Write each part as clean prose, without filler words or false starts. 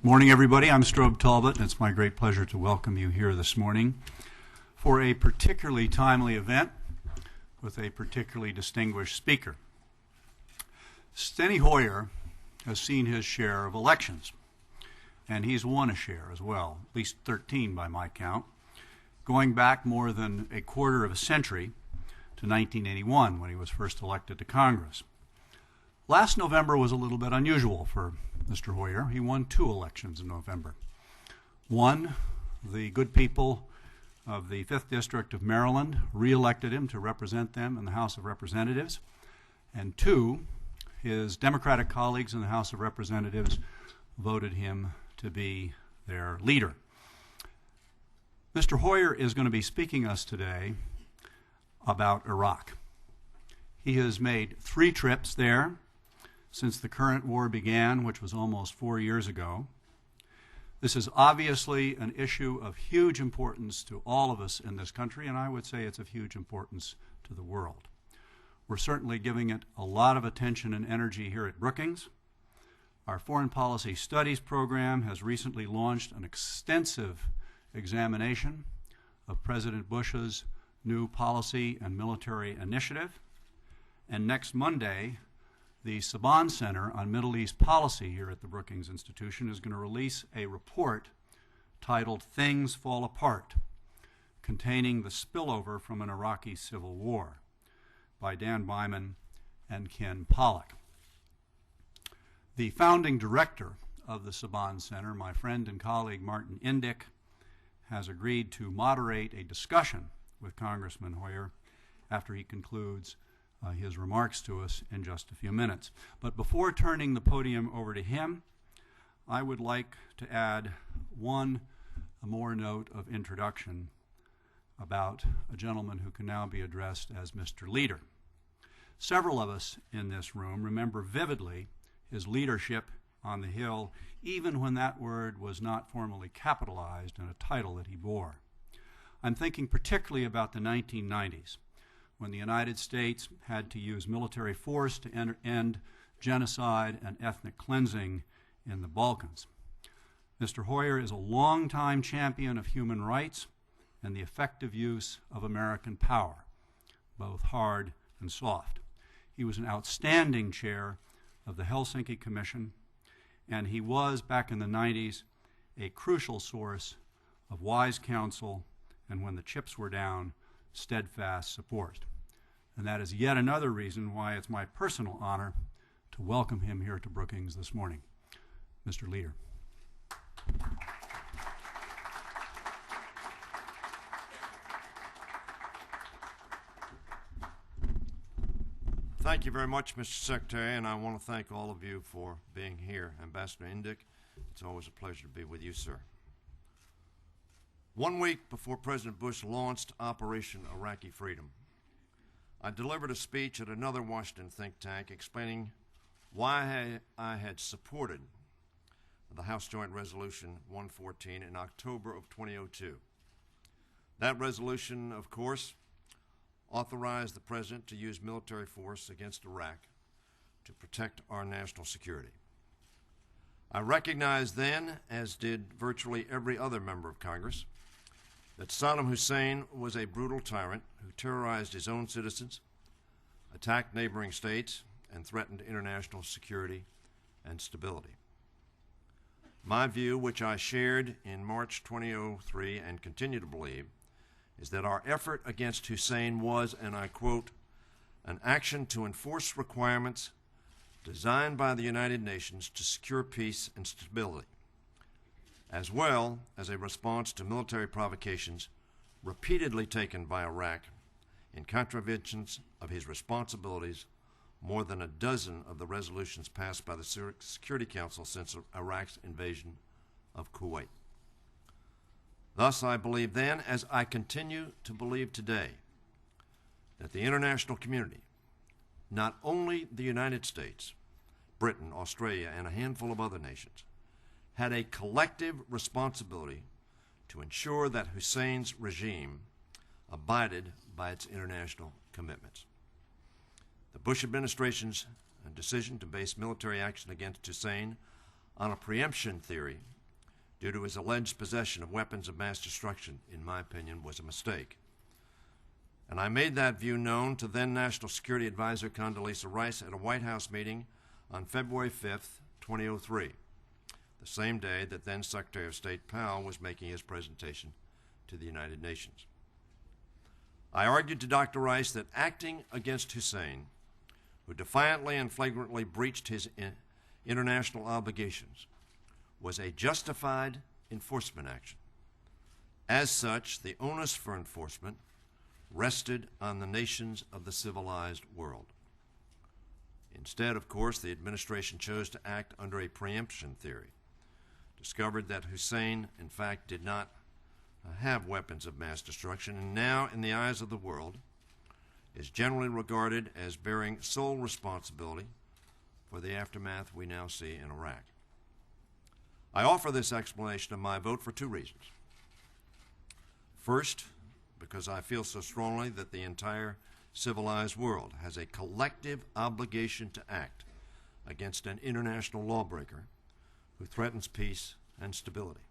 Morning, everybody. I'm Strobe Talbot, and it's my great pleasure to welcome you here this morning for a particularly timely event with a particularly distinguished speaker. Steny Hoyer has seen his share of elections, and he's won a share as well, at least 13 by my count, going back more than a quarter of a century to 1981 when he was first elected to Congress. Last November was a little bit unusual for Mr. Hoyer. He won 2 elections in November. One, the good people of the 5th District of Maryland re-elected him to represent them in the House of Representatives. And 2, his Democratic colleagues in the House of Representatives voted him to be their leader. Mr. Hoyer is going to be speaking us today about Iraq. He has made 3 trips there since the current war began, which was almost 4 years ago. This is obviously an issue of huge importance to all of us in this country, and I would say it's of huge importance to the world. We're certainly giving it a lot of attention and energy here at Brookings. Our Foreign Policy Studies program has recently launched an extensive examination of President Bush's new policy and military initiative. And next Monday, the Saban Center on Middle East Policy here at the Brookings Institution is going to release a report titled Things Fall Apart, containing the spillover from an Iraqi civil war by Dan Byman and Ken Pollack. The founding director of the Saban Center, my friend and colleague Martin Indyk, has agreed to moderate a discussion with Congressman Hoyer after he concludes his remarks to us in just a few minutes. But before turning the podium over to him, I would like to add one more note of introduction about a gentleman who can now be addressed as Mr. Leader. Several of us in this room remember vividly his leadership on the Hill, even when that word was not formally capitalized in a title that he bore. I'm thinking particularly about the 1990s, when the United States had to use military force to end genocide and ethnic cleansing in the Balkans. Mr. Hoyer is a longtime champion of human rights and the effective use of American power, both hard and soft. He was an outstanding chair of the Helsinki Commission, and he was, back in the 90s, a crucial source of wise counsel and, when the chips were down, steadfast support. And that is yet another reason why it's my personal honor to welcome him here to Brookings this morning. Mr. Leader. Thank you very much, Mr. Secretary, and I want to thank all of you for being here. Ambassador Indyk, it's always a pleasure to be with you, sir. 1 week before President Bush launched Operation Iraqi Freedom, I delivered a speech at another Washington think tank explaining why I had supported the House Joint Resolution 114 in October of 2002. That resolution, of course, authorized the President to use military force against Iraq to protect our national security. I recognized then, as did virtually every other member of Congress, that Saddam Hussein was a brutal tyrant who terrorized his own citizens, attacked neighboring states, and threatened international security and stability. My view, which I shared in March 2003 and continue to believe, is that our effort against Hussein was, and I quote, an action to enforce requirements designed by the United Nations to secure peace and stability, as well as a response to military provocations repeatedly taken by Iraq in contraventions of his responsibilities, more than a dozen of the resolutions passed by the Security Council since Iraq's invasion of Kuwait. Thus, I believed then, as I continue to believe today, that the international community, not only the United States, Britain, Australia, and a handful of other nations, had a collective responsibility to ensure that Hussein's regime abided by its international commitments. The Bush administration's decision to base military action against Hussein on a preemption theory due to his alleged possession of weapons of mass destruction, in my opinion, was a mistake. And I made that view known to then National Security Advisor Condoleezza Rice at a White House meeting on February 5th, 2003, the same day that then Secretary of State Powell was making his presentation to the United Nations. I argued to Dr. Rice that acting against Hussein, who defiantly and flagrantly breached his international obligations, was a justified enforcement action. As such, the onus for enforcement rested on the nations of the civilized world. Instead, of course, the administration chose to act under a preemption theory, discovered that Hussein, in fact, did not have weapons of mass destruction, and now, in the eyes of the world, is generally regarded as bearing sole responsibility for the aftermath we now see in Iraq. I offer this explanation of my vote for two reasons. First, because I feel so strongly that the entire civilized world has a collective obligation to act against an international lawbreaker who threatens peace and stability.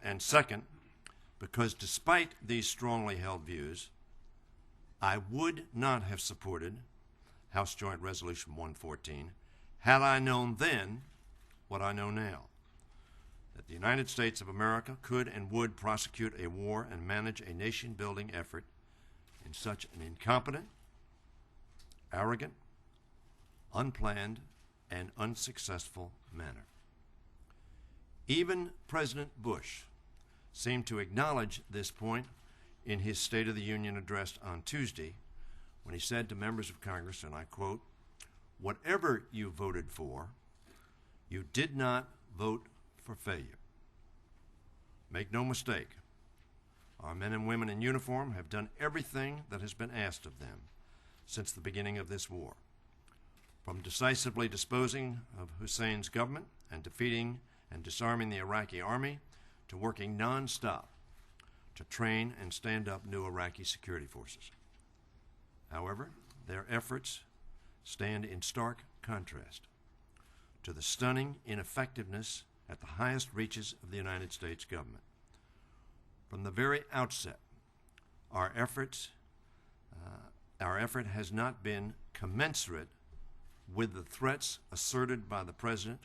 And second, because despite these strongly held views, I would not have supported House Joint Resolution 114 had I known then what I know now, that the United States of America could and would prosecute a war and manage a nation-building effort in such an incompetent, arrogant, unplanned, and unsuccessful manner. Even President Bush seemed to acknowledge this point in his State of the Union address on Tuesday, when he said to members of Congress, and I quote, "Whatever you voted for, you did not vote for failure. Make no mistake, our men and women in uniform have done everything that has been asked of them since the beginning of this war, from decisively disposing of Hussein's government and defeating and disarming the Iraqi army to working nonstop to train and stand up new Iraqi security forces. However, their efforts stand in stark contrast to the stunning ineffectiveness at the highest reaches of the United States government. From the very outset, our effort has not been commensurate with the threats asserted by the President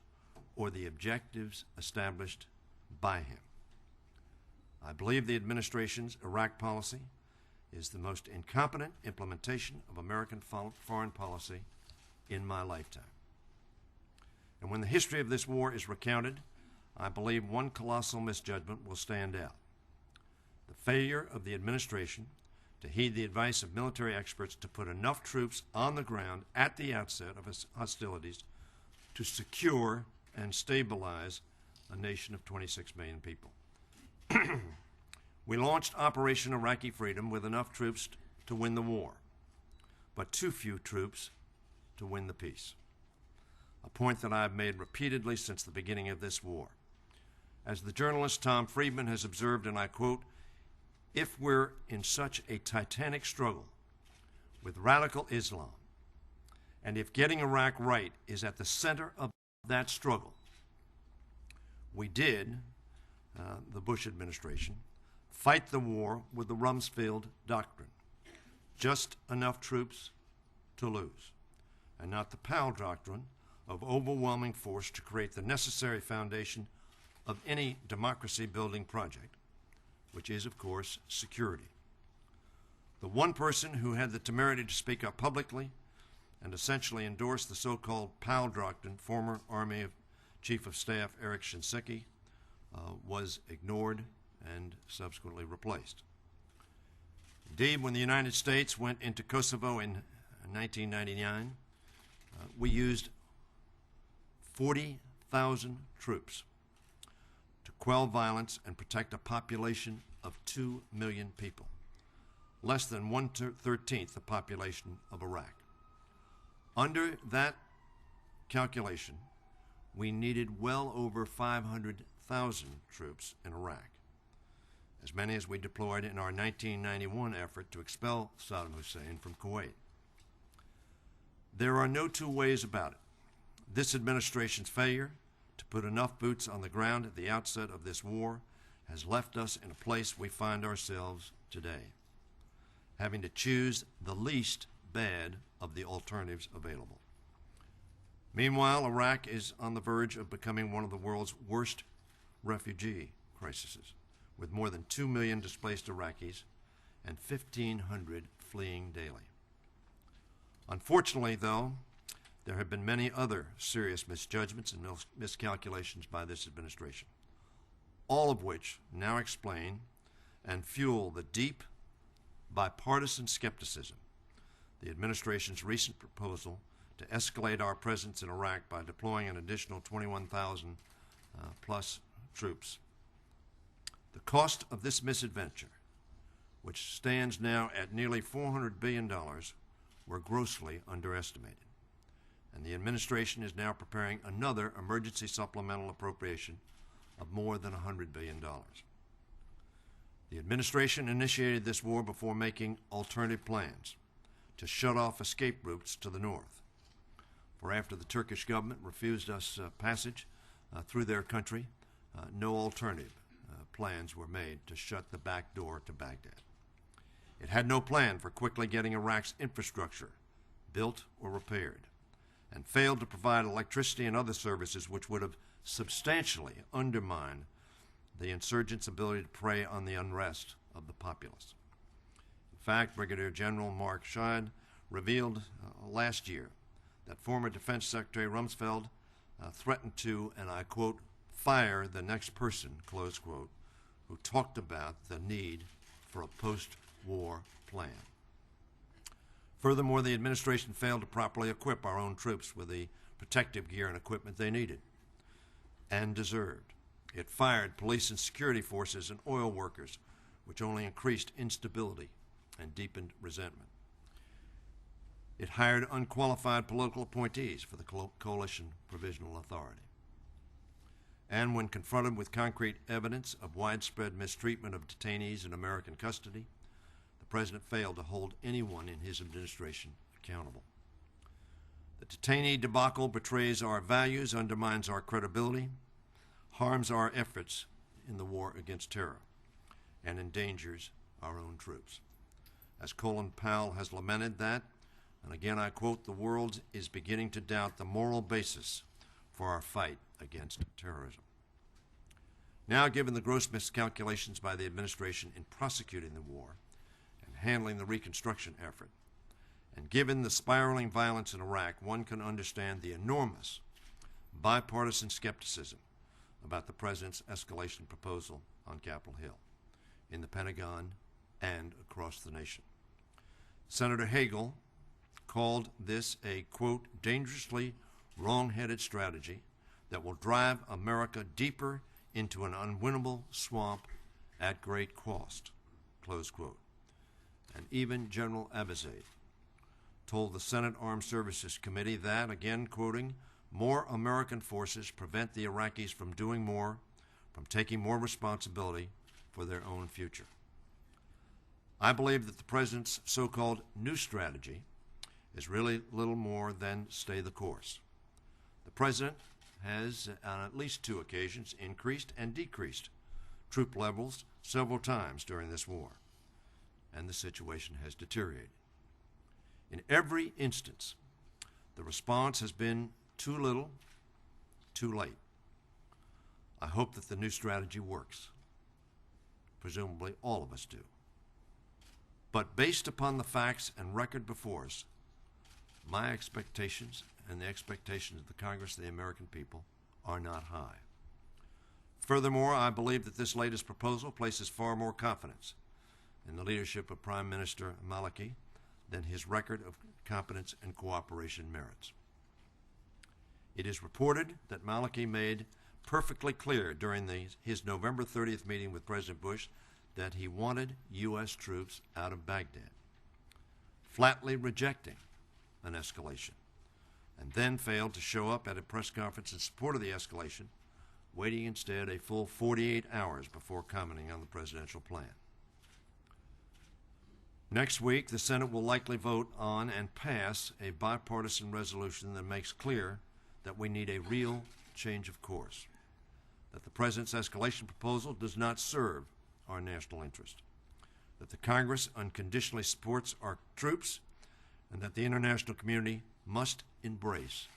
or the objectives established by him. I believe the administration's Iraq policy is the most incompetent implementation of American foreign policy in my lifetime. And when the history of this war is recounted, I believe one colossal misjudgment will stand out: the failure of the administration to heed the advice of military experts to put enough troops on the ground at the outset of hostilities to secure and stabilize a nation of 26 million people. We launched Operation Iraqi Freedom with enough troops to win the war, but too few troops to win the peace, a point that I have made repeatedly since the beginning of this war. As the journalist Tom Friedman has observed, and I quote, "If we're in such a titanic struggle with radical Islam, and if getting Iraq right is at the center of that struggle, we did, the Bush administration, fight the war with the Rumsfeld Doctrine, just enough troops to lose, and not the Powell Doctrine of overwhelming force to create the necessary foundation of any democracy-building project, which is, of course, security." The one person who had the temerity to speak up publicly and essentially endorse the so-called Powell Doctrine, former Army Chief of Staff Eric Shinseki, was ignored and subsequently replaced. Indeed, when the United States went into Kosovo in 1999, we used 40,000 troops to quell violence and protect a population of 2 million people, less than 1/13 the population of Iraq. Under that calculation, we needed well over 500,000 troops in Iraq, as many as we deployed in our 1991 effort to expel Saddam Hussein from Kuwait. There are no two ways about it. This administration's failure to put enough boots on the ground at the outset of this war has left us in a place we find ourselves today, having to choose the least bad of the alternatives available. Meanwhile, Iraq is on the verge of becoming one of the world's worst refugee crises, with more than 2 million displaced Iraqis and 1,500 fleeing daily. Unfortunately, though, there have been many other serious misjudgments and miscalculations by this administration, all of which now explain and fuel the deep bipartisan skepticism the administration's recent proposal to escalate our presence in Iraq by deploying an additional 21,000 plus troops. The cost of this misadventure, which stands now at nearly $400 billion, were grossly underestimated. And the administration is now preparing another emergency supplemental appropriation of more than $100 billion. The administration initiated this war before making alternative plans to shut off escape routes to the north. For after the Turkish government refused us passage through their country, no alternative plans were made to shut the back door to Baghdad. It had no plan for quickly getting Iraq's infrastructure built or repaired, and failed to provide electricity and other services which would have substantially undermined the insurgents' ability to prey on the unrest of the populace. In fact, Brigadier General Mark Scheid revealed last year that former Defense Secretary Rumsfeld threatened to, and I quote, fire the next person, close quote, who talked about the need for a post-war plan. Furthermore, the administration failed to properly equip our own troops with the protective gear and equipment they needed and deserved. It fired police and security forces and oil workers, which only increased instability and deepened resentment. It hired unqualified political appointees for the Coalition Provisional Authority. And when confronted with concrete evidence of widespread mistreatment of detainees in American custody, the President failed to hold anyone in his administration accountable. The detainee debacle betrays our values, undermines our credibility, harms our efforts in the war against terror, and endangers our own troops. As Colin Powell has lamented that, and again I quote, the world is beginning to doubt the moral basis for our fight against terrorism. Now, given the gross miscalculations by the administration in prosecuting the war and handling the reconstruction effort, and given the spiraling violence in Iraq, one can understand the enormous bipartisan skepticism about the President's escalation proposal on Capitol Hill, in the Pentagon, and across the nation. Senator Hagel called this a, quote, dangerously wrong-headed strategy that will drive America deeper into an unwinnable swamp at great cost, close quote. And even General Abizaid told the Senate Armed Services Committee that, again quoting, more American forces prevent the Iraqis from doing more, from taking more responsibility for their own future. I believe that the President's so-called new strategy is really little more than stay the course. The President has, on at least 2 occasions, increased and decreased troop levels several times during this war, and the situation has deteriorated. In every instance, the response has been too little, too late. I hope that the new strategy works. Presumably all of us do. But based upon the facts and record before us, my expectations and the expectations of the Congress and the American people are not high. Furthermore, I believe that this latest proposal places far more confidence in the leadership of Prime Minister Maliki than his record of competence and cooperation merits. It is reported that Maliki made perfectly clear during his November 30th meeting with President Bush that he wanted U.S. troops out of Baghdad, flatly rejecting an escalation, and then failed to show up at a press conference in support of the escalation, waiting instead a full 48 hours before commenting on the presidential plan. Next week, the Senate will likely vote on and pass a bipartisan resolution that makes clear that we need a real change of course, that the President's escalation proposal does not serve our national interest, that the Congress unconditionally supports our troops, and that the international community must embrace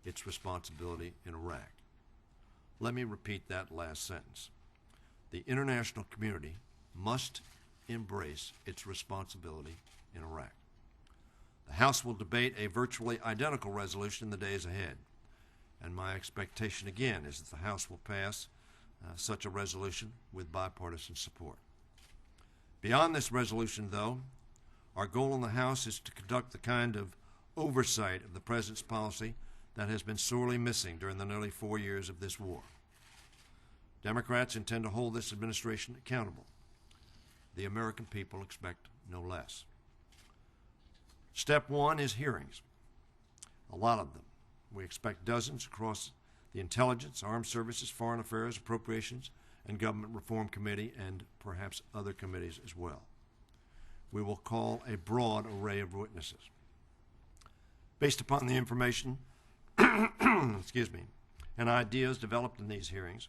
its responsibility in Iraq. Let me repeat that last sentence. The international community must embrace its responsibility in Iraq. The House will debate a virtually identical resolution in the days ahead, and my expectation again is that the House will pass such a resolution with bipartisan support. Beyond this resolution, though, our goal in the House is to conduct the kind of oversight of the President's policy that has been sorely missing during the nearly 4 years of this war. Democrats intend to hold this administration accountable. The American people expect no less. Step one is hearings, a lot of them. We expect dozens across the Intelligence, Armed Services, Foreign Affairs, Appropriations, and Government Reform Committee, and perhaps other committees as well. We will call a broad array of witnesses. Based upon the information and ideas developed in these hearings,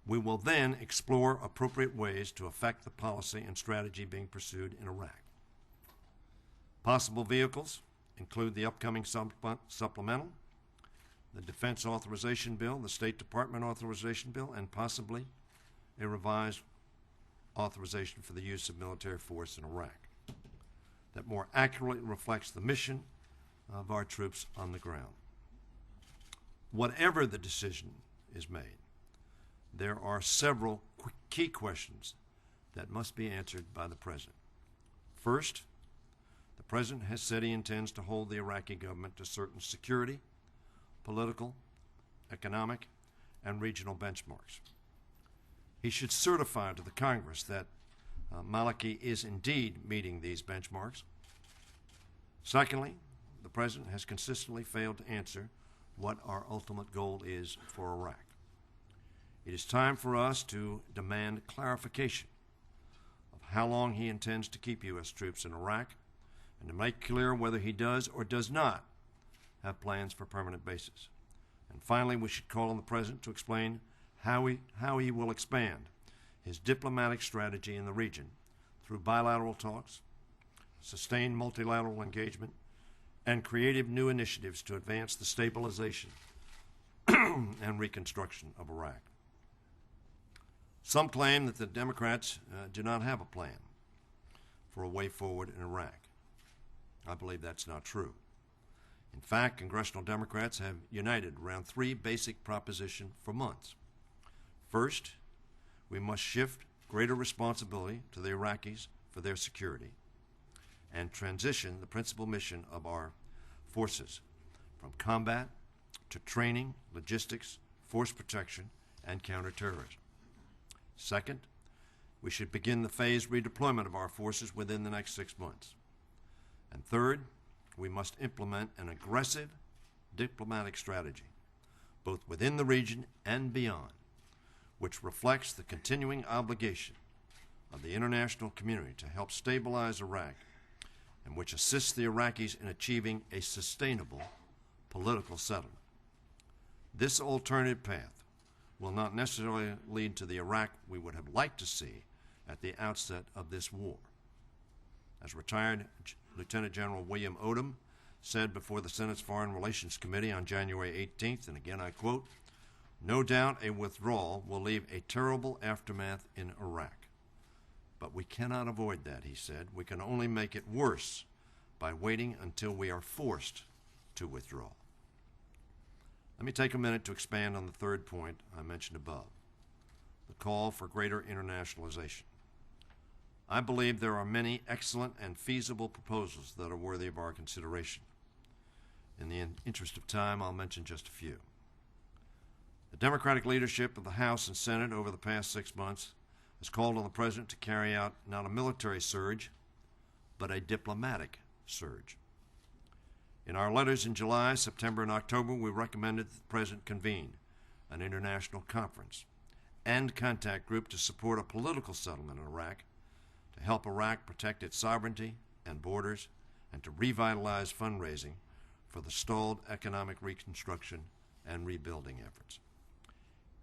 we will then explore appropriate ways to affect the policy and strategy being pursued in Iraq. Possible vehicles include the upcoming supplemental, the Defense Authorization Bill, the State Department Authorization Bill, and possibly a revised authorization for the use of military force in Iraq that more accurately reflects the mission of our troops on the ground. Whatever the decision is made, there are several key questions that must be answered by the President. First, the President has said he intends to hold the Iraqi government to certain security, political, economic, and regional benchmarks. He should certify to the Congress that Maliki is indeed meeting these benchmarks. Secondly, the President has consistently failed to answer what our ultimate goal is for Iraq. It is time for us to demand clarification of how long he intends to keep U.S. troops in Iraq and to make clear whether he does or does not have plans for permanent bases. And finally, we should call on the President to explain how he will expand his diplomatic strategy in the region through bilateral talks, sustained multilateral engagement, and creative new initiatives to advance the stabilization and reconstruction of Iraq. Some claim that the Democrats do not have a plan for a way forward in Iraq. I believe that's not true. In fact, Congressional Democrats have united around three basic propositions for months. First, we must shift greater responsibility to the Iraqis for their security and transition the principal mission of our forces from combat to training, logistics, force protection, and counterterrorism. Second, we should begin the phased redeployment of our forces within the next 6 months. And third, we must implement an aggressive diplomatic strategy, both within the region and beyond, which reflects the continuing obligation of the international community to help stabilize Iraq and which assists the Iraqis in achieving a sustainable political settlement. This alternative path will not necessarily lead to the Iraq we would have liked to see at the outset of this war. As retired Lieutenant General William Odom said before the Senate's Foreign Relations Committee on January 18th, and again I quote, "No doubt a withdrawal will leave a terrible aftermath in Iraq. But we cannot avoid that," he said. "We can only make it worse by waiting until we are forced to withdraw." Let me take a minute to expand on the third point I mentioned above, the call for greater internationalization. I believe there are many excellent and feasible proposals that are worthy of our consideration. In the interest of time, I'll mention just a few. The Democratic leadership of the House and Senate over the past 6 months has called on the President to carry out not a military surge, but a diplomatic surge. In our letters in July, September, and October, we recommended that the President convene an international conference and contact group to support a political settlement in Iraq, to help Iraq protect its sovereignty and borders, and to revitalize fundraising for the stalled economic reconstruction and rebuilding efforts.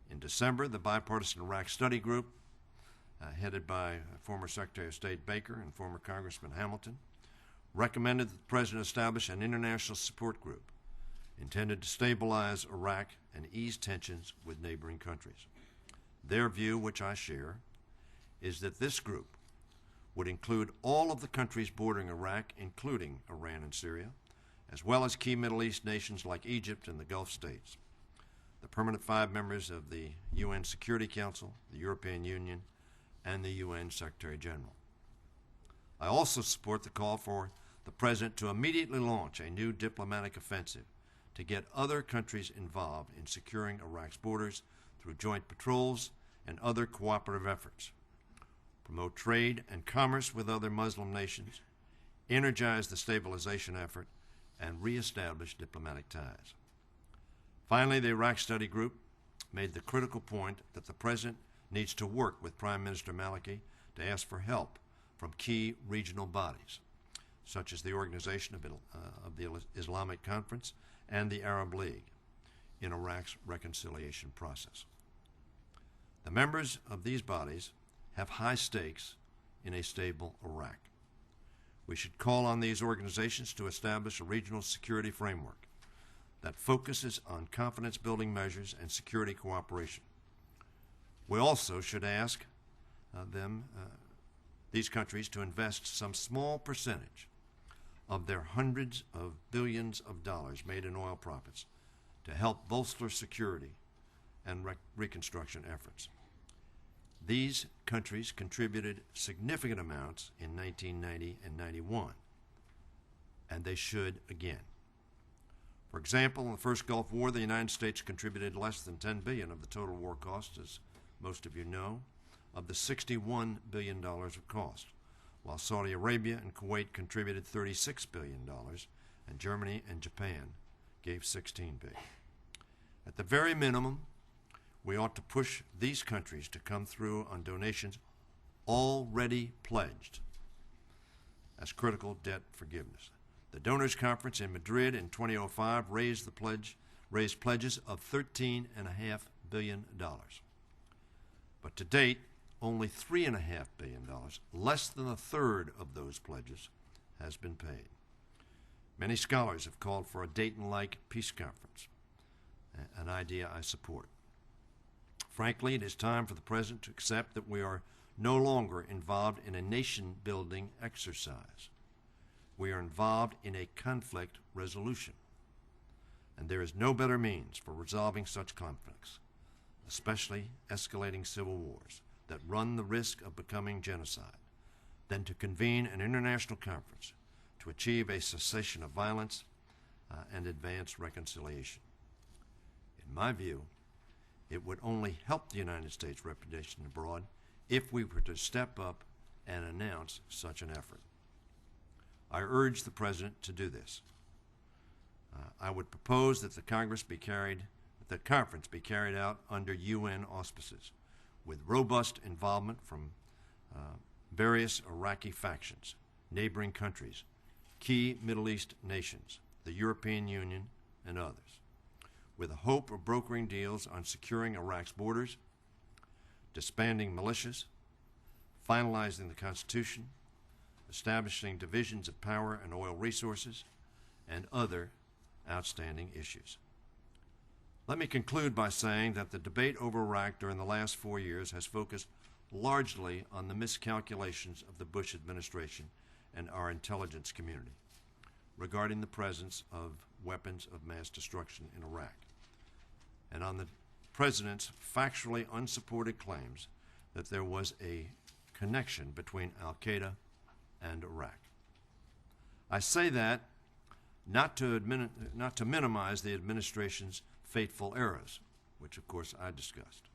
In December, the bipartisan Iraq Study Group, headed by former Secretary of State Baker and former Congressman Hamilton, recommended that the President establish an international support group intended to stabilize Iraq and ease tensions with neighboring countries. Their view, which I share, is that this group would include all of the countries bordering Iraq, including Iran and Syria, as well as key Middle East nations like Egypt and the Gulf states, the permanent 5 members of the UN Security Council, the European Union, and the UN Secretary General. I also support the call for the President to immediately launch a new diplomatic offensive to get other countries involved in securing Iraq's borders through joint patrols and other cooperative efforts, promote trade and commerce with other Muslim nations, energize the stabilization effort, and reestablish diplomatic ties. Finally, the Iraq Study Group made the critical point that the President needs to work with Prime Minister Maliki to ask for help from key regional bodies, such as the Organization of the Islamic Conference and the Arab League, in Iraq's reconciliation process. The members of these bodies have high stakes in a stable Iraq. We should call on these organizations to establish a regional security framework that focuses on confidence-building measures and security cooperation. We also should ask these countries to invest some small percentage of their hundreds of billions of dollars made in oil profits to help bolster security and reconstruction efforts. These countries contributed significant amounts in 1990 and 91, and they should again. For example, in the first Gulf War, the United States contributed less than $10 billion of the total war cost, as most of you know, of the $61 billion of cost, while Saudi Arabia and Kuwait contributed $36 billion, and Germany and Japan gave $16 billion. At the very minimum, we ought to push these countries to come through on donations already pledged as critical debt forgiveness. The Donors Conference in Madrid in 2005 raised pledges of $13.5 billion. But to date, only $3.5 billion, less than a third of those pledges, has been paid. Many scholars have called for a Dayton-like peace conference, an idea I support. Frankly, it is time for the President to accept that we are no longer involved in a nation-building exercise. We are involved in a conflict resolution, and there is no better means for resolving such conflicts, especially escalating civil wars that run the risk of becoming genocide, than to convene an international conference to achieve a cessation of violence and advance reconciliation. In my view, it would only help the United States' reputation abroad if we were to step up and announce such an effort. I urge the President to do this. I would propose that the conference be carried out under UN auspices, with robust involvement from various Iraqi factions, neighboring countries, key Middle East nations, the European Union, and others, with the hope of brokering deals on securing Iraq's borders, disbanding militias, finalizing the Constitution, establishing divisions of power and oil resources, and other outstanding issues. Let me conclude by saying that the debate over Iraq during the last 4 years has focused largely on the miscalculations of the Bush administration and our intelligence community regarding the presence of weapons of mass destruction in Iraq, and on the President's factually unsupported claims that there was a connection between al-Qaeda and Iraq. I say that not to minimize the administration's fateful errors, which of course I discussed,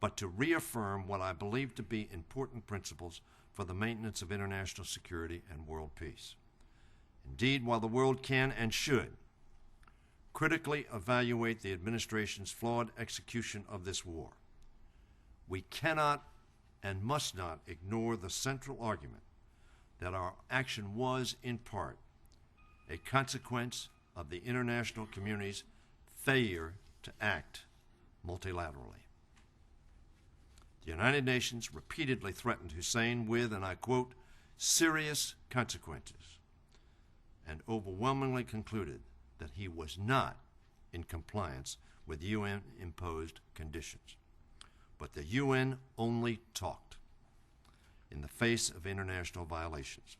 but to reaffirm what I believe to be important principles for the maintenance of international security and world peace. Indeed, while the world can and should critically evaluate the administration's flawed execution of this war, we cannot and must not ignore the central argument that our action was, in part, a consequence of the international community's failure to act multilaterally. The United Nations repeatedly threatened Hussein with, and I quote, serious consequences, and overwhelmingly concluded that he was not in compliance with UN-imposed conditions. But the UN only talked in the face of international violations,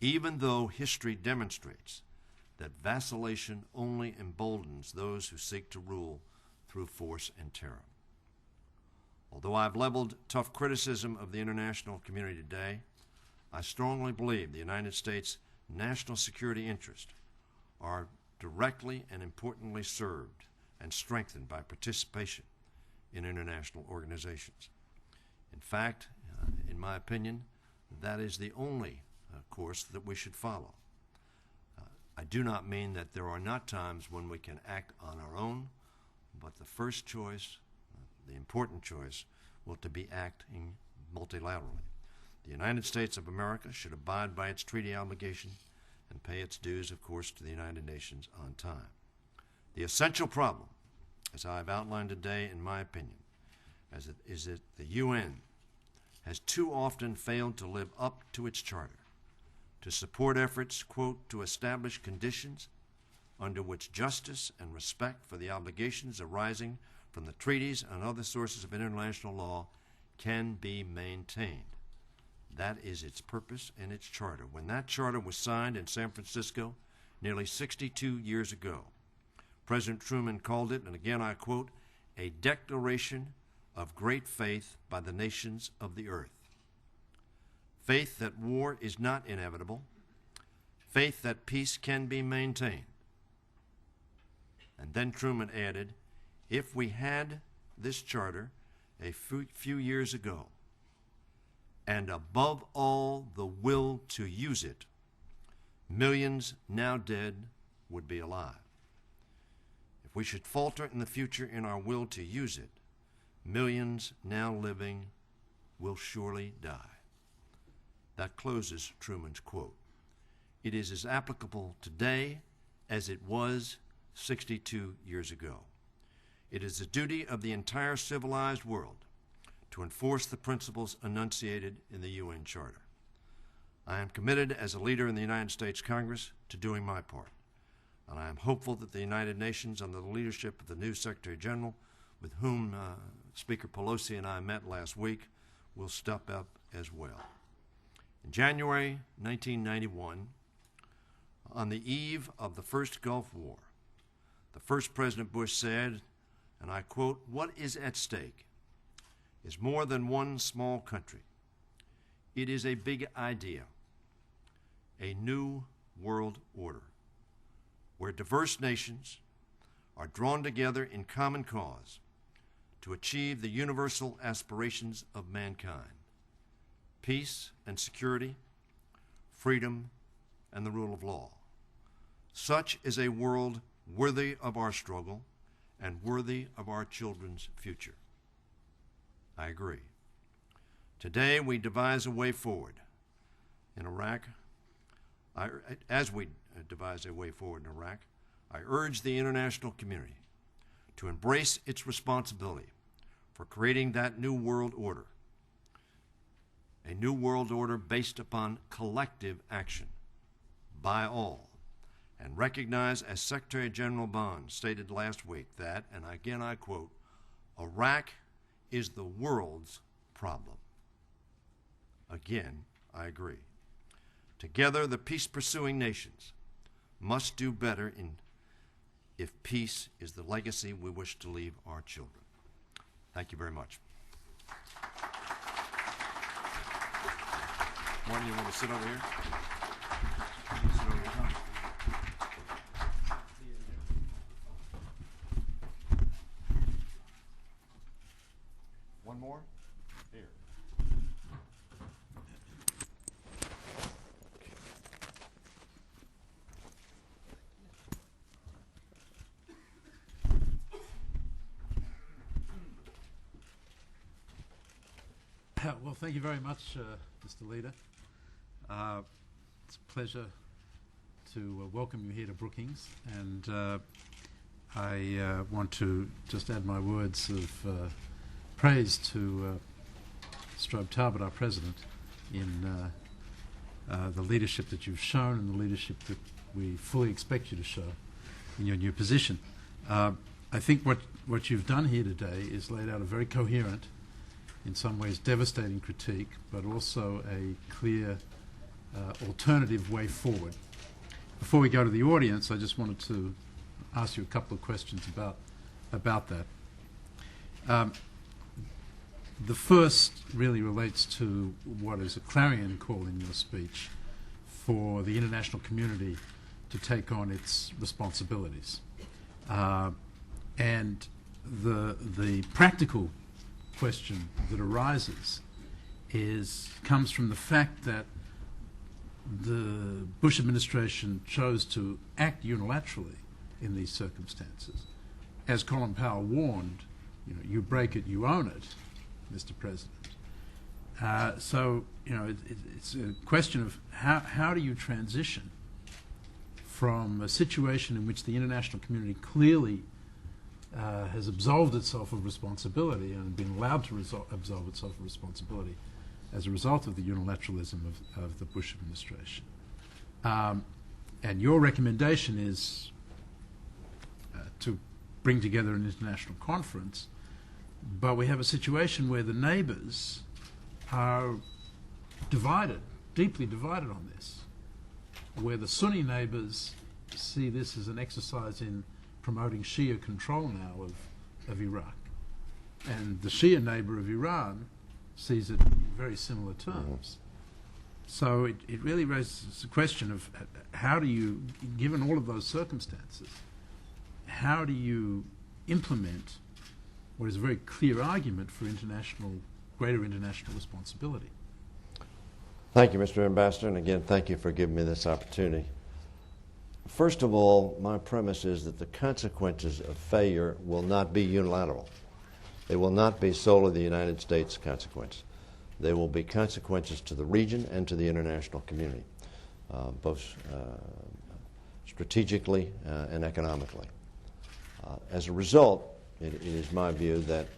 even though history demonstrates that vacillation only emboldens those who seek to rule through force and terror. Although I've leveled tough criticism of the international community today, I strongly believe the United States' national security interests are directly and importantly served and strengthened by participation in international organizations. In fact, in my opinion, that is the only course that we should follow. I do not mean that there are not times when we can act on our own, but the first choice, the important choice, will to be acting multilaterally. The United States of America should abide by its treaty obligation and pay its dues, of course, to the United Nations on time. The essential problem, as I've outlined today, in my opinion, is that the UN has too often failed to live up to its charter, to support efforts, quote, to establish conditions under which justice and respect for the obligations arising from the treaties and other sources of international law can be maintained. That is its purpose and its charter. When that charter was signed in San Francisco nearly 62 years ago, President Truman called it, and again I quote, a declaration of great faith by the nations of the earth. Faith that war is not inevitable, faith that peace can be maintained. And then Truman added, if we had this charter a few years ago, and above all the will to use it, millions now dead would be alive. If we should falter in the future in our will to use it, millions now living will surely die. That closes Truman's quote. It is as applicable today as it was 62 years ago. It is the duty of the entire civilized world to enforce the principles enunciated in the UN Charter. I am committed as a leader in the United States Congress to doing my part, and I am hopeful that the United Nations, under the leadership of the new Secretary General, with whom Speaker Pelosi and I met last week, will step up as well. In January 1991, on the eve of the first Gulf War, the first President Bush said, and I quote, what is at stake is more than one small country. It is a big idea, a new world order, where diverse nations are drawn together in common cause to achieve the universal aspirations of mankind: peace and security, freedom and the rule of law. Such is a world worthy of our struggle and worthy of our children's future. I agree. Today we devise a way forward in Iraq. As we devise a way forward in Iraq, I urge the international community to embrace its responsibility for creating that new world order, a new world order based upon collective action by all, and recognize, as Secretary General Bond stated last week, that, and again I quote, Iraq is the world's problem. Again, I agree. Together, the peace-pursuing nations must do better if peace is the legacy we wish to leave our children. Thank you very much. Martin, you want to sit over here? Sit over here. One more? Here. Well, thank you very much, Mr. Leader. It's a pleasure to welcome you here to Brookings, and I want to just add my words of praise to Strobe Talbot, our president, in the leadership that you've shown and the leadership that we fully expect you to show in your new position. I think what you've done here today is laid out a very coherent, in some ways devastating critique, but also a clear alternative way forward. Before we go to the audience, I just wanted to ask you a couple of questions about that. The first really relates to what is a clarion call in your speech for the international community to take on its responsibilities. And the practical question that arises comes from the fact that the Bush administration chose to act unilaterally in these circumstances. As Colin Powell warned, you break it, you own it, Mr. President. So, it's a question of how do you transition from a situation in which the international community clearly has absolved itself of responsibility and been allowed to absolve itself of responsibility as a result of the unilateralism of the Bush administration. And your recommendation is to bring together an international conference, but we have a situation where the neighbours are divided, deeply divided on this, where the Sunni neighbours see this as an exercise in promoting Shia control now of Iraq. And the Shia neighbour of Iran sees it in very similar terms. So it really raises the question of how do you, given all of those circumstances, how do you implement what is a very clear argument for greater international responsibility? Thank you, Mr. Ambassador, and again, thank you for giving me this opportunity. First of all, my premise is that the consequences of failure will not be unilateral. They will not be solely the United States consequence. There will be consequences to the region and to the international community, both strategically and economically. As a result, it is my view that,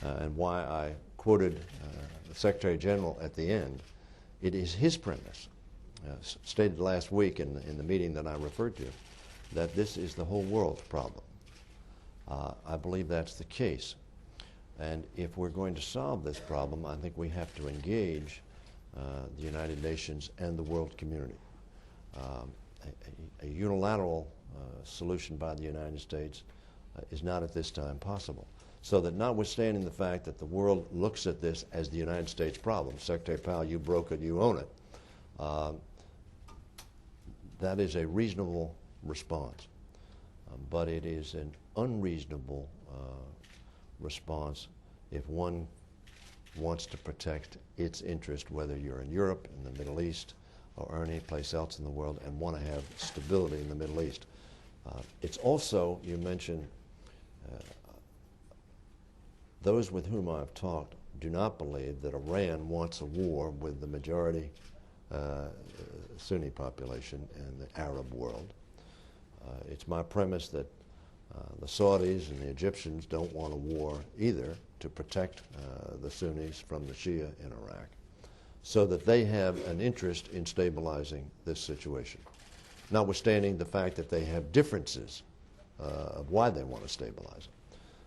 and why I quoted the Secretary General at the end, it is his premise, stated last week in the meeting that I referred to, that this is the whole world's problem. I believe that's the case. And if we're going to solve this problem, I think we have to engage the United Nations and the world community. A unilateral solution by the United States is not at this time possible. So that notwithstanding the fact that the world looks at this as the United States problem, Secretary Powell, you broke it, you own it, that is a reasonable response. But it is an unreasonable response if one wants to protect its interest, whether you're in Europe, in the Middle East, or any place else in the world, and want to have stability in the Middle East. It's also, you mentioned, those with whom I've talked do not believe that Iran wants a war with the majority Sunni population in the Arab world. It's my premise that the Saudis and the Egyptians don't want a war either to protect the Sunnis from the Shia in Iraq, so that they have an interest in stabilizing this situation, notwithstanding the fact that they have differences of why they want to stabilize it.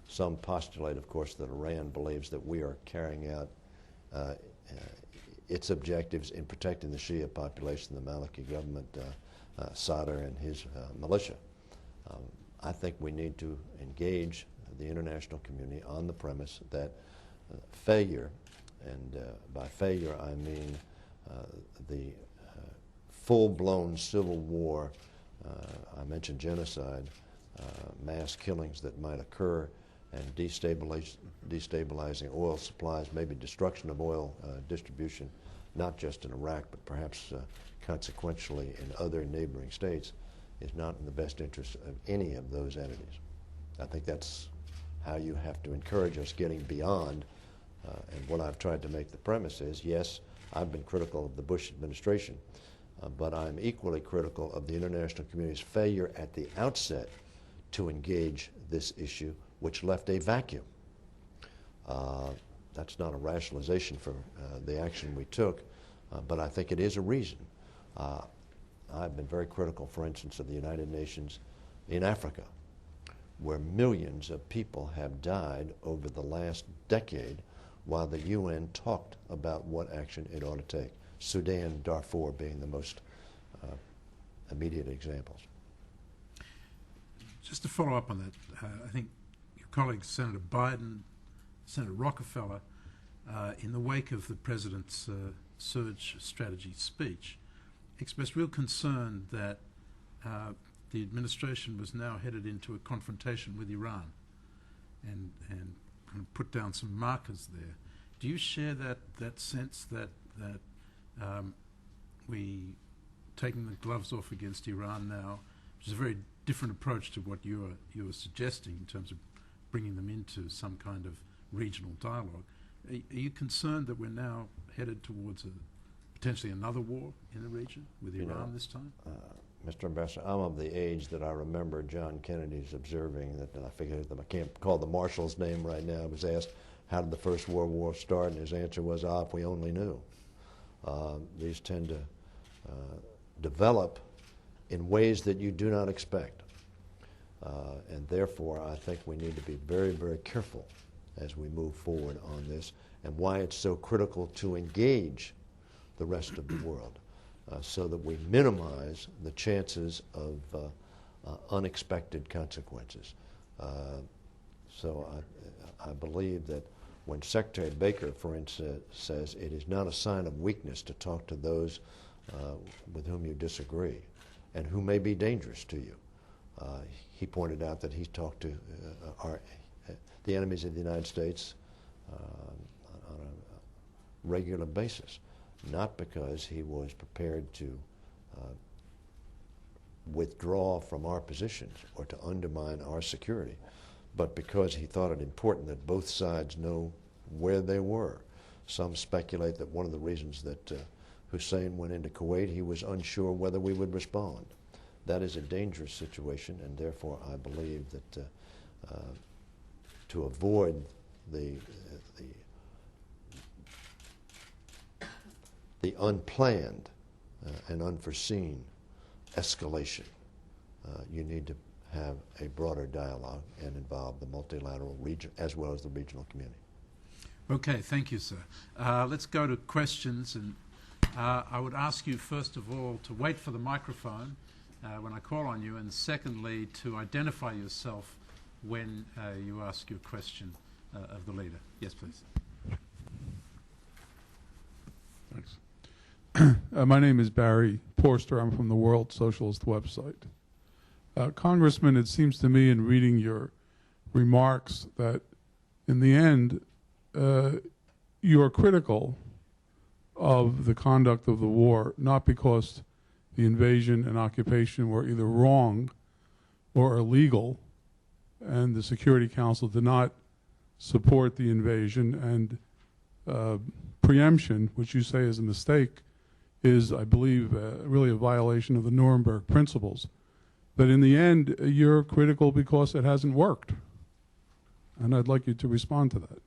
Some postulate, of course, that Iran believes that we are carrying out its objectives in protecting the Shia population, the Maliki government, Sadr and his militia. I think we need to engage the international community on the premise that failure, and by failure I mean the full-blown civil war, I mentioned genocide, mass killings that might occur, and destabilizing oil supplies, maybe destruction of oil distribution, not just in Iraq, but perhaps consequentially in other neighboring states, is not in the best interest of any of those entities. I think that's how you have to encourage us getting beyond, and what I've tried to make the premise is, yes, I've been critical of the Bush administration, but I'm equally critical of the international community's failure at the outset to engage this issue, which left a vacuum. That's not a rationalization for the action we took, but I think it is a reason. I've been very critical, for instance, of the United Nations in Africa, where millions of people have died over the last decade while the UN talked about what action it ought to take. Sudan, Darfur being the most immediate examples. Just to follow up on that, I think your colleague Senator Biden, Senator Rockefeller, in the wake of the President's surge strategy speech, expressed real concern that the administration was now headed into a confrontation with Iran and kind of put down some markers there. Do you share that sense that we taking the gloves off against Iran now, which is a very different approach to what you were suggesting in terms of bringing them into some kind of regional dialogue? Are you concerned that we're now headed towards potentially another war in the region with Iran this time? Mr. Ambassador, I'm of the age that I remember John Kennedy's observing that, I figured I can't call the marshal's name right now. I was asked, how did the First World War start? And his answer was, if we only knew. These tend to develop in ways that you do not expect. And therefore, I think we need to be very, very careful as we move forward on this, and why it's so critical to engage the rest of the world so that we minimize the chances of unexpected consequences. So I believe that when Secretary Baker, for instance, says it is not a sign of weakness to talk to those with whom you disagree and who may be dangerous to you. He pointed out that he talked to the enemies of the United States on a regular basis, not because he was prepared to withdraw from our positions or to undermine our security, but because he thought it important that both sides know where they were. Some speculate that one of the reasons that Hussein went into Kuwait, he was unsure whether we would respond. That is a dangerous situation, and therefore I believe that to avoid the unplanned and unforeseen escalation, you need to have a broader dialogue and involve the multilateral region as well as the regional community. Okay, thank you, sir. Let's go to questions, and I would ask you first of all to wait for the microphone when I call on you, and secondly to identify yourself when you ask your question of the leader. Yes, please. Thanks. My name is Barry Porster. I'm from the World Socialist website. Congressman, it seems to me in reading your remarks that in the end you are critical of the conduct of the war, not because the invasion and occupation were either wrong or illegal, and the Security Council did not support the invasion, and preemption, which you say is a mistake, is, I believe, really a violation of the Nuremberg principles. But in the end, you're critical because it hasn't worked. And I'd like you to respond to that.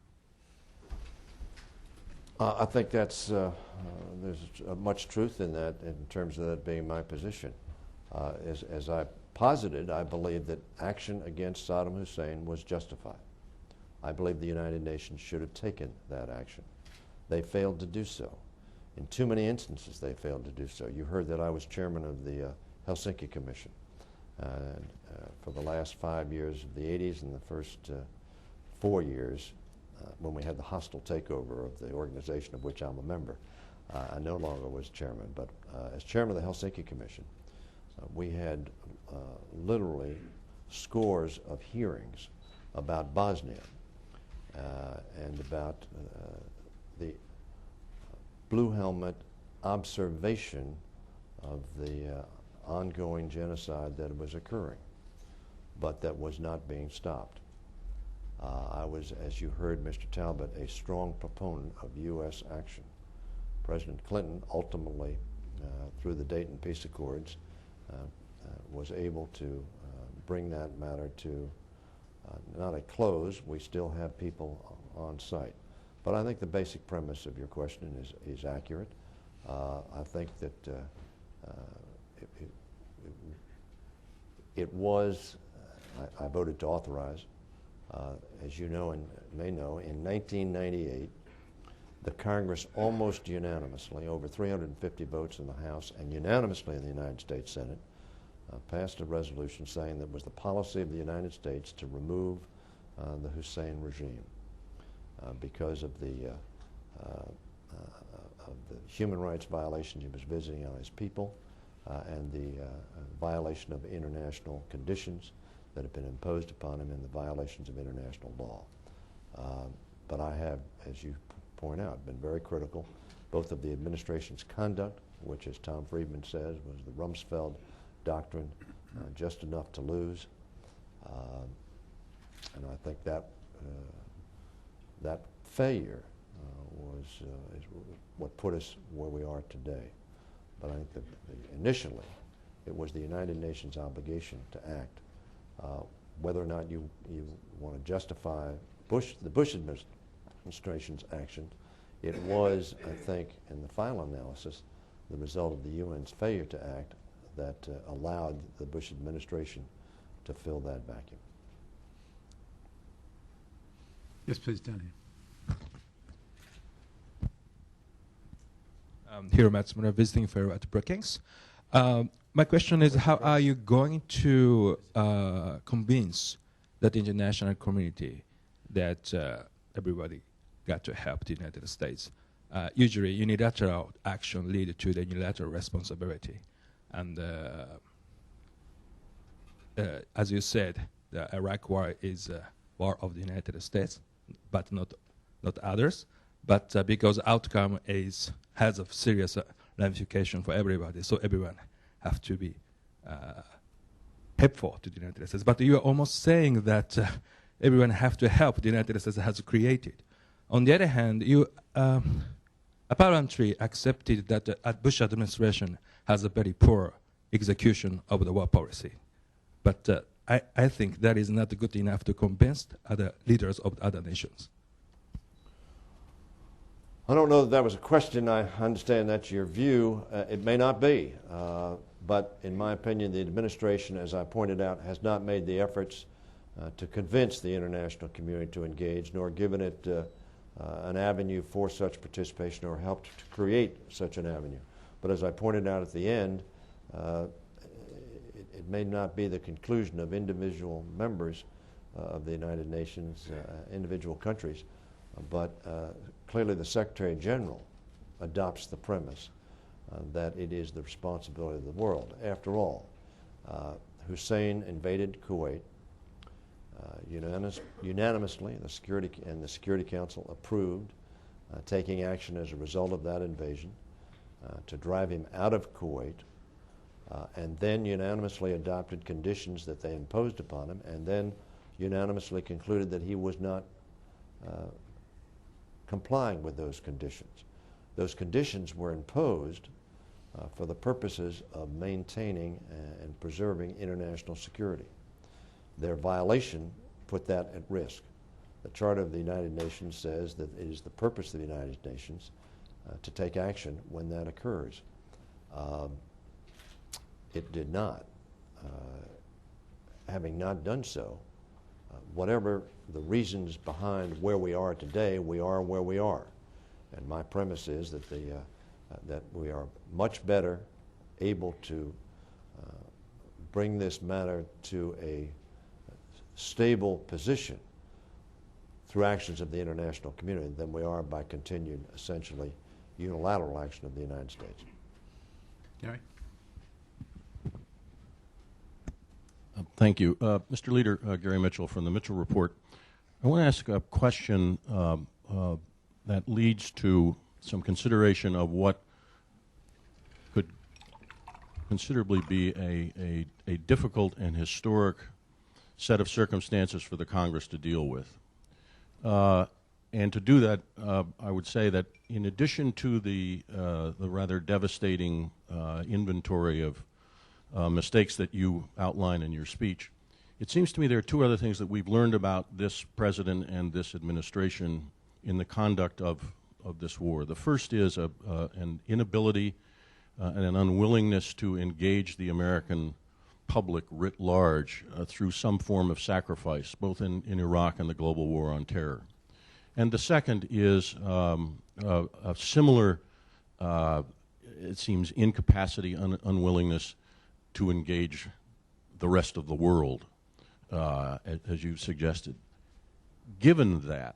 I think that's, there's much truth in that in terms of that being my position. As I posited, I believe that action against Saddam Hussein was justified. I believe the United Nations should have taken that action. They failed to do so. In too many instances, they failed to do so. You heard that I was chairman of the Helsinki Commission for the last 5 years of the 80s and the first 4 years when we had the hostile takeover of the organization of which I'm a member. I no longer was chairman, but as chairman of the Helsinki Commission, we had literally scores of hearings about Bosnia and about the Blue Helmet observation of the ongoing genocide that was occurring, but that was not being stopped. I was, as you heard, Mr. Talbot, a strong proponent of U.S. action. President Clinton ultimately through the Dayton Peace Accords, was able to bring that matter to not a close. We still have people on site. But I think the basic premise of your question is accurate. I think that it was, I voted to authorize, as you know and may know, in 1998, the Congress almost unanimously, over 350 votes in the House and unanimously in the United States Senate, passed a resolution saying that it was the policy of the United States to remove the Hussein regime because of the human rights violations he was visiting on his people and the violation of international conditions that have been imposed upon him and the violations of international law. But I have, as you point out, been very critical both of the administration's conduct, which, as Tom Friedman says, was the Rumsfeld doctrine, just enough to lose. And I think that that failure is what put us where we are today. But I think that initially it was the United Nations obligation to act. Whether or not you want to justify the Bush administration's action, it was, I think, in the final analysis, the result of the UN's failure to act that allowed the Bush administration to fill that vacuum. Yes, please, down here. Hiro Matsumura, visiting fellow at Brookings. My question is, how are you going to convince that international community that everybody got to help the United States? Usually, unilateral action leads to the unilateral responsibility. And as you said, the Iraq war is a war of the United States, but not others. But because outcome has a serious ramification for everybody, so everyone have to be helpful to the United States. But you are almost saying that everyone have to help the United States has created. On the other hand, you apparently accepted that the Bush administration has a very poor execution of the war policy. But I think that is not good enough to convince other leaders of other nations. I don't know that that was a question. I understand that's your view. It may not be. But in my opinion, the administration, as I pointed out, has not made the efforts to convince the international community to engage, nor given it an avenue for such participation or helped to create such an avenue. But as I pointed out at the end, it may not be the conclusion of individual members of the United Nations, individual countries, but clearly the Secretary General adopts the premise that it is the responsibility of the world. After all, Hussein invaded Kuwait. Unanimously, the Security Council approved taking action as a result of that invasion to drive him out of Kuwait, and then unanimously adopted conditions that they imposed upon him, and then unanimously concluded that he was not complying with those conditions. Those conditions were imposed for the purposes of maintaining and preserving international security. Their violation put that at risk. The Charter of the United Nations says that it is the purpose of the United Nations to take action when that occurs. It did not. Having not done so, whatever the reasons behind where we are today, we are where we are. And my premise is that that we are much better able to bring this matter to a stable position through actions of the international community than we are by continued, essentially, unilateral action of the United States. Gary? Thank you. Mr. Leader, Gary Mitchell from the Mitchell Report. I want to ask a question that leads to some consideration of what could considerably be a difficult and historic set of circumstances for the Congress to deal with. And to do that, I would say that in addition to the rather devastating inventory of mistakes that you outline in your speech, it seems to me there are two other things that we've learned about this president and this administration in the conduct of this war. The first is an inability and an unwillingness to engage the American public writ large through some form of sacrifice, both in Iraq and the global war on terror. And the second is a similar, it seems, incapacity, unwillingness to engage the rest of the world, as you suggested. Given that,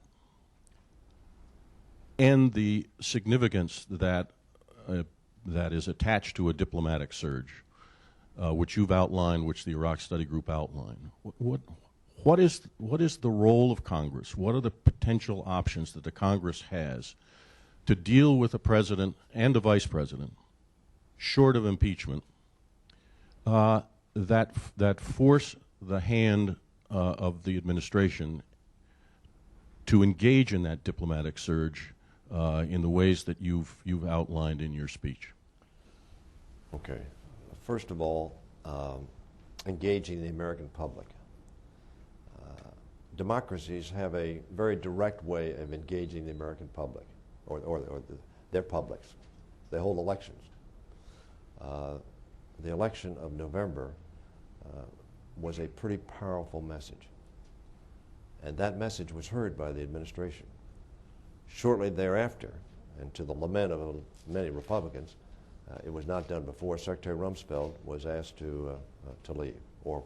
and the significance that is attached to a diplomatic surge, which you've outlined, which the Iraq Study Group outlined, what is the role of Congress? What are the potential options that the Congress has to deal with a president and a vice president, short of impeachment, that force the hand of the administration to engage in that diplomatic surge in the ways that you've outlined in your speech? Okay. First of all, engaging the American public. Democracies have a very direct way of engaging the American public, or their publics. They hold elections. The election of November was a pretty powerful message. And that message was heard by the administration. Shortly thereafter, and to the lament of many Republicans, it was not done before. Secretary Rumsfeld was asked to leave, or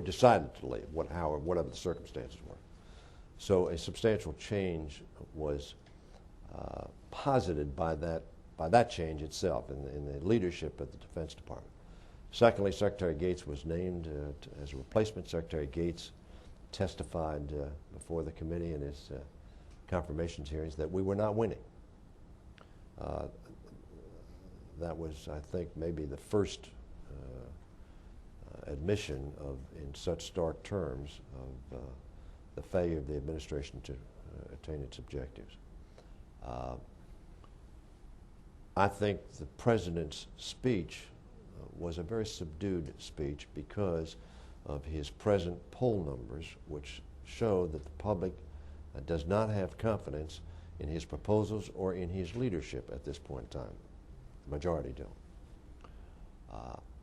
decided to leave, whatever the circumstances were. So a substantial change was posited by that change itself in the leadership of the Defense Department. Secondly, Secretary Gates was named as a replacement. Secretary Gates testified before the committee in his confirmations hearings that we were not winning. That was, I think, maybe the first admission in such stark terms of the failure of the administration to attain its objectives. I think the president's speech was a very subdued speech because of his present poll numbers, which show that the public does not have confidence in his proposals or in his leadership at this point in time. The majority don't.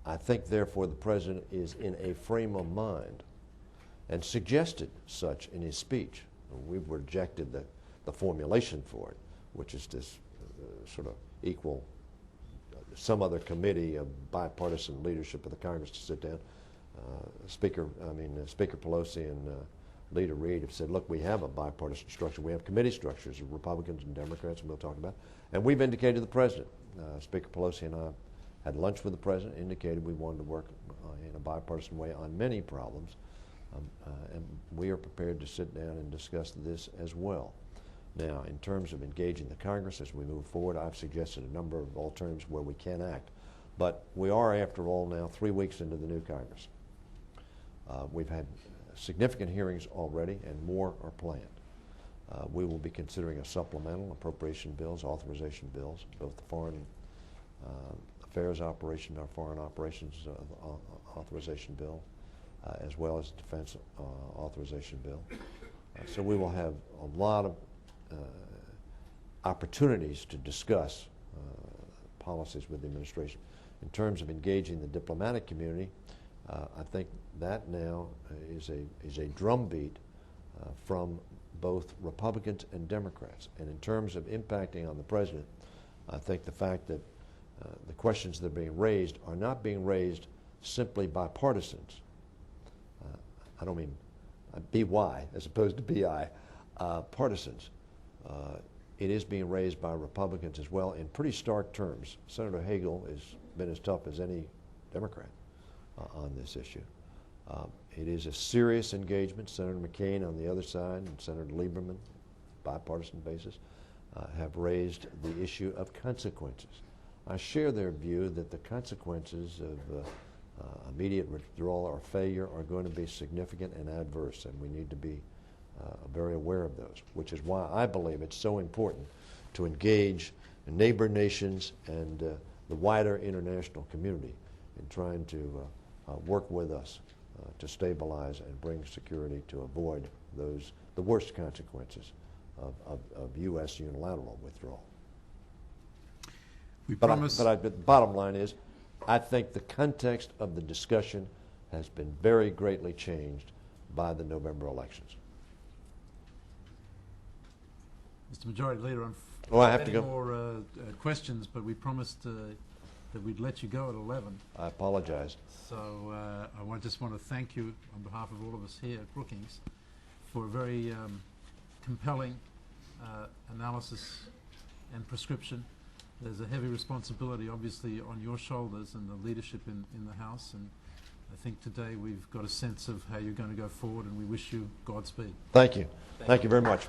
I think, therefore, the president is in a frame of mind and suggested such in his speech. We've rejected the formulation for it, which is this sort of equal some other committee of bipartisan leadership of the Congress to sit down. Speaker Pelosi and Leader Reid have said, look, we have a bipartisan structure. We have committee structures of Republicans and Democrats, and we'll talk about it. And we've indicated to the president. Speaker Pelosi and I had lunch with the president, indicated we wanted to work in a bipartisan way on many problems, and we are prepared to sit down and discuss this as well. Now, in terms of engaging the Congress as we move forward, I've suggested a number of alternatives where we can act. But we are, after all, now 3 weeks into the new Congress. We've had significant hearings already, and more are planned. We will be considering a supplemental appropriation bills, authorization bills, both the foreign affairs operation, our foreign operations authorization bill, as well as the defense authorization bill. So we will have a lot of opportunities to discuss policies with the administration. In terms of engaging the diplomatic community, I think that now is a drumbeat from both Republicans and Democrats. And in terms of impacting on the president, I think the fact that the questions that are being raised are not being raised simply by partisans. I don't mean BY as opposed to BI, partisans. It is being raised by Republicans as well in pretty stark terms. Senator Hagel has been as tough as any Democrat on this issue. It is a serious engagement. Senator McCain on the other side and Senator Lieberman, bipartisan basis, have raised the issue of consequences. I share their view that the consequences of immediate withdrawal or failure are going to be significant and adverse, and we need to be very aware of those, which is why I believe it's so important to engage neighbor nations and the wider international community in trying to work with us to stabilize and bring security to avoid the worst consequences of U.S. unilateral withdrawal. But the bottom line is, I think the context of the discussion has been very greatly changed by the November elections. Mr. Majority Leader, I have to any go. more questions, but we promised that we'd let you go at 11. I apologize. So I just want to thank you on behalf of all of us here at Brookings for a very compelling analysis and prescription. There's a heavy responsibility, obviously, on your shoulders and the leadership in the House. And I think today we've got a sense of how you're going to go forward, and we wish you Godspeed. Thank you. Thank you very much.